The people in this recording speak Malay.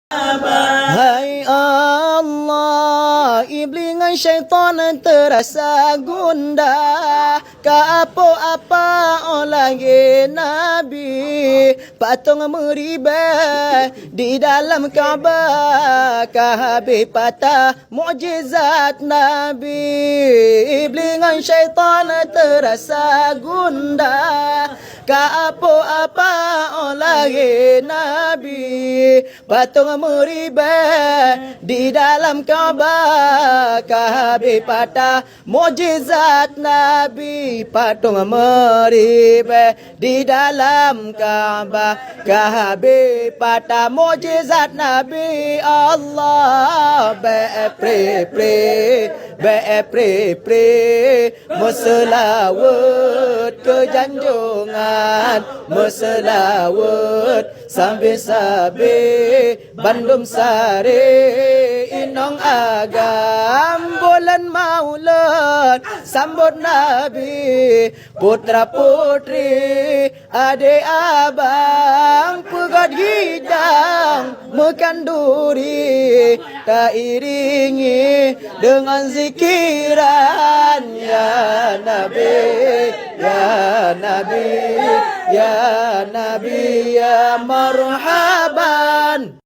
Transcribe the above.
Hai Allah, iblis dengan syaitan terasa gundah. Apa oleh Nabi patung meribah di dalam Kaabah. Habis patah mukjizat Nabi. Iblis dengan syaitan terasa gundah. Apa oleh Nabi patung meribah di dalam Kaabah. Habis patah mukjizat Nabi patung meribah di dalam Kaabah. Habis patah mukjizat Nabi. Allah pre meselawat ke janjungan, meselawat sambil Bandung Sari Inong Agam bulan Maulud sambut Nabi, putra putri adik abang pegat hidang makan duri, tak iringi dengan zikiran ya Nabi, ya Nabi, ya Nabi, ya marhaban.